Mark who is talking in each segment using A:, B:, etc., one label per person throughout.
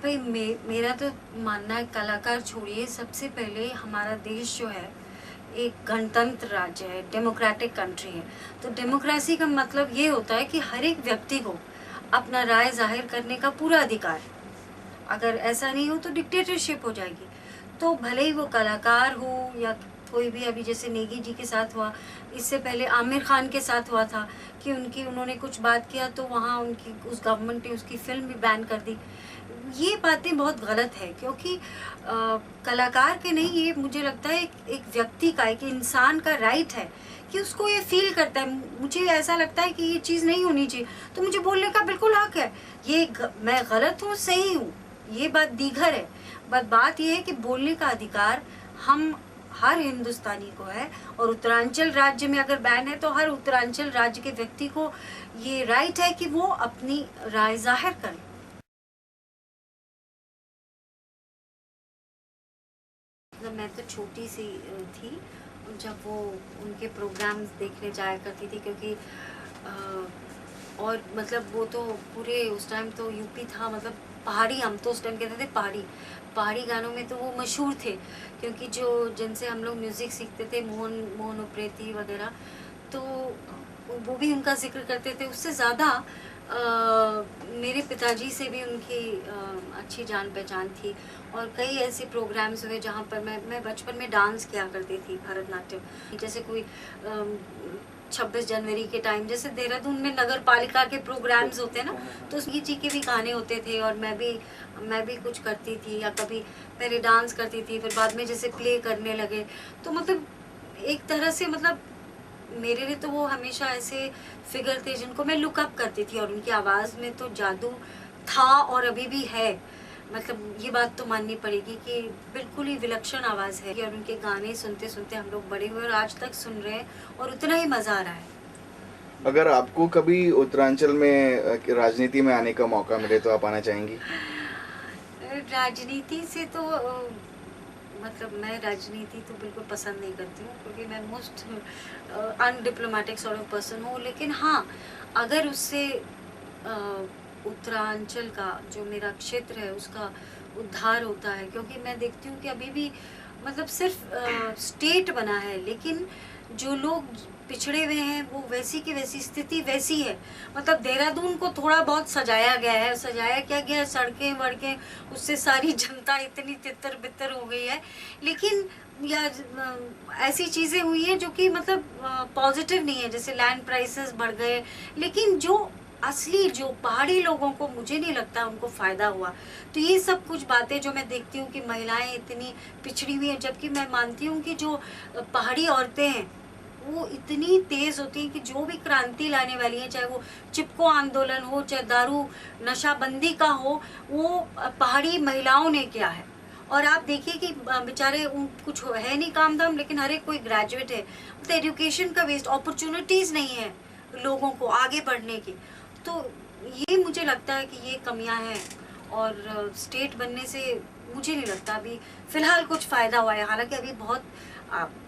A: भाई मेरा तो मानना है, कलाकार छोड़िए, सबसे पहले हमारा देश जो है एक गणतंत्र राज्य है, डेमोक्रेटिक कंट्री है। तो डेमोक्रेसी का मतलब ये होता है कि हर एक व्यक्ति को अपना राय जाहिर करने का पूरा अधिकार है। अगर ऐसा नहीं हो तो डिक्टेटरशिप हो जाएगी। तो भले ही वो कलाकार हो या कोई भी, अभी जैसे नेगी जी के साथ हुआ, इससे पहले आमिर खान के साथ हुआ था कि उन्होंने कुछ बात किया तो वहाँ उनकी उस गवर्नमेंट ने उसकी फिल्म भी बैन कर दी। ये बातें बहुत गलत है, क्योंकि कलाकार के नहीं, ये मुझे लगता है एक व्यक्ति का, एक इंसान का राइट है कि उसको ये फील करता है। मुझे ऐसा लगता है कि ये चीज़ नहीं होनी चाहिए तो मुझे बोलने का बिल्कुल हक है। मैं गलत हूँ, सही हूँ, ये बात दीगर है। बात ये है कि बोलने का अधिकार हम हर हिंदुस्तानी को है, और उत्तरांचल राज्य में अगर बैन है तो हर उत्तरांचल राज्य के व्यक्ति को ये राइट है कि वो अपनी राय जाहिर करे। मैं तो छोटी सी थी जब वो उनके प्रोग्राम्स देखने जाया करती थी, क्योंकि और मतलब वो तो पूरे उस टाइम तो यूपी था, मतलब पहाड़ी, हम तो उस टाइम कहते थे पहाड़ी गानों में तो वो मशहूर थे, क्योंकि जो जिनसे हम लोग म्यूज़िक सीखते थे, मोहन उप्रेती वगैरह, तो वो भी उनका जिक्र करते थे। उससे ज़्यादा मेरे पिताजी से भी उनकी अच्छी जान पहचान थी, और कई ऐसे प्रोग्राम्स हुए जहाँ पर मैं बचपन में डांस किया करती थी, भरतनाट्यम। जैसे कोई 26 जनवरी के टाइम जैसे देहरादून में नगर पालिका के प्रोग्राम्स होते हैं ना, तो उसकी जी के भी गाने होते थे, और मैं भी कुछ करती थी, या कभी पहले डांस करती थी, फिर बाद में जैसे प्ले करने लगे। तो मतलब एक तरह से, मतलब मेरे लिए तो वो हमेशा ऐसे फिगर थे जिनको मैं लुकअप करती थी, और उनकी आवाज़ में तो जादू था और अभी भी है। मतलब ये बात तो माननी पड़ेगी कि बिल्कुल ही विलक्षण आवाज़ है, और उनके गाने सुनते सुनते हम लोग बड़े हुए और आज तक सुन रहे हैं, और उतना ही मज़ा आ रहा है।
B: अगर आपको कभी उत्तरांचल में राजनीति में आने का मौका मिले तो आप आना चाहेंगी?
A: राजनीति से तो मतलब मैं राजनीति तो बिल्कुल पसंद नहीं करती हूँ, क्योंकि मैं most undiplomatic sort of person हूँ। लेकिन हाँ, अगर उससे उत्तरांचल का जो मेरा क्षेत्र है उसका उद्धार होता है, क्योंकि मैं देखती हूँ कि अभी भी मतलब सिर्फ स्टेट बना है, लेकिन जो लोग पिछड़े हुए हैं वो वैसी की वैसी स्थिति वैसी है। मतलब देहरादून को थोड़ा बहुत सजाया गया है, सजाया क्या गया है, सड़कें वड़कें, उससे सारी जनता इतनी तितर बितर हो गई है, लेकिन या ऐसी चीज़ें हुई हैं जो कि मतलब पॉजिटिव नहीं है, जैसे लैंड प्राइसेस बढ़ गए, लेकिन जो असली जो पहाड़ी लोगों को मुझे नहीं लगता उनको फ़ायदा हुआ। तो ये सब कुछ बातें जो मैं देखती हूँ कि महिलाएं इतनी पिछड़ी हुई हैं, जबकि मैं मानती हूँ कि जो पहाड़ी औरतें हैं वो इतनी तेज़ होती हैं कि जो भी क्रांति लाने वाली है, चाहे वो चिपको आंदोलन हो, चाहे दारू नशाबंदी का हो, वो पहाड़ी महिलाओं ने किया है। और आप देखिए कि बेचारे कुछ है नहीं काम धाम, लेकिन हर एक कोई ग्रेजुएट है। तो एजुकेशन का वेस्ट, अपॉर्चुनिटीज़ नहीं है लोगों को आगे बढ़ने की। तो ये मुझे लगता है कि ये कमियां हैं, और स्टेट बनने से मुझे नहीं लगता अभी फ़िलहाल कुछ फ़ायदा हुआ है। हालांकि अभी बहुत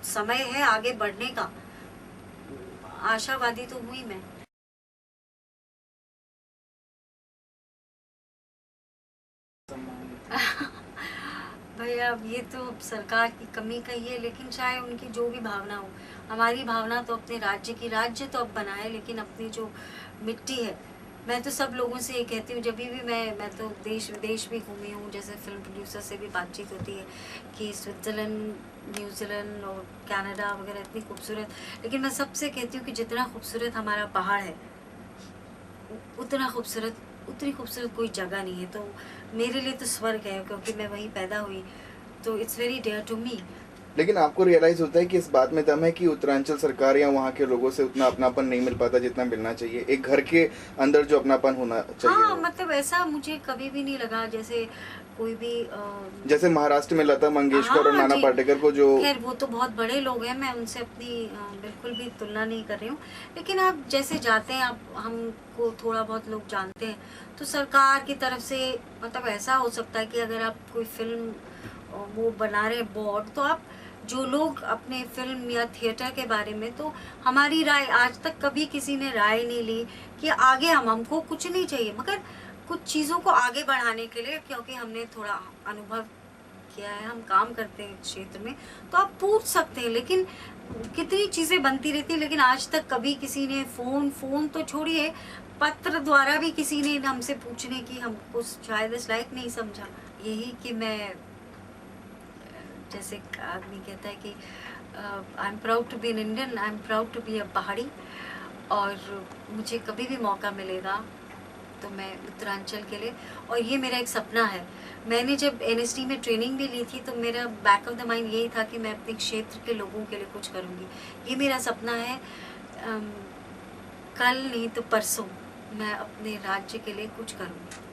A: समय है आगे बढ़ने का, आशावादी तो हुई मैं। भैया अब ये तो सरकार की कमी का ही है, लेकिन चाहे उनकी जो भी भावना हो, हमारी भावना तो अपने राज्य की, राज्य तो अब बना है, लेकिन अपनी जो मिट्टी है, मैं तो सब लोगों से ये कहती हूँ, जब भी मैं तो देश विदेश भी घूमी हूँ, जैसे फिल्म प्रोड्यूसर से भी बातचीत होती है कि स्विट्ज़रलैंड, न्यूजीलैंड और कनाडा वगैरह इतनी खूबसूरत, लेकिन मैं सबसे कहती हूँ कि जितना खूबसूरत हमारा पहाड़ है, उतनी खूबसूरत कोई जगह नहीं है। तो मेरे लिए तो स्वर्ग है, क्योंकि मैं वहीं पैदा हुई, तो it's very dear to me.
B: लेकिन आपको रियलाइज होता है कि इस बात में दम है कि उत्तरांचल सरकार या वहाँ के लोगों से उतना अपनापन नहीं मिल पाता जितना मिलना चाहिए, एक घर के अंदर जो अपनापन होना चाहिए?
A: हाँ, मतलब ऐसा मुझे कभी भी नहीं लगा, जैसे कोई भी
B: जैसे महाराष्ट्र में लता मंगेशकर और
A: हाँ
B: नाना
A: जी,
B: पाटेकर को जो,
A: खैर वो तो बहुत बड़े लोग हैं, मैं उनसे अपनी बिल्कुल भी तुलना नहीं कर रही हूँ। लेकिन आप जैसे जाते हैं, आप हमको थोड़ा बहुत लोग जानते हैं, तो सरकार की तरफ से मतलब ऐसा हो सकता है कि अगर आप कोई फिल्म वो बना रहे बोर्ड, तो आप जो लोग अपने फिल्म या थिएटर के बारे में, तो हमारी राय आज तक कभी किसी ने राय नहीं ली कि आगे हमको कुछ नहीं चाहिए, मगर कुछ चीज़ों को आगे बढ़ाने के लिए, क्योंकि हमने थोड़ा अनुभव किया है, हम काम करते हैं इस क्षेत्र में, तो आप पूछ सकते हैं। लेकिन कितनी चीज़ें बनती रहती हैं, लेकिन आज तक कभी किसी ने फ़ोन तो छोड़िए, पत्र द्वारा भी किसी ने हमसे पूछने की हमको शायद इस लायक नहीं समझा। यही कि मैं, जैसे एक आदमी कहता है कि I am proud to be an Indian, I am proud to be a Pahari. और मुझे कभी भी मौका मिलेगा तो मैं उत्तरांचल के लिए, और ये मेरा एक सपना है। मैंने जब एनएसडी में ट्रेनिंग भी ली थी तो मेरा बैक ऑफ द माइंड यही था कि मैं अपने क्षेत्र के लोगों के लिए कुछ करूँगी। ये मेरा सपना है। कल नहीं तो परसों मैं अपने राज्य के लिए कुछ करूँगी।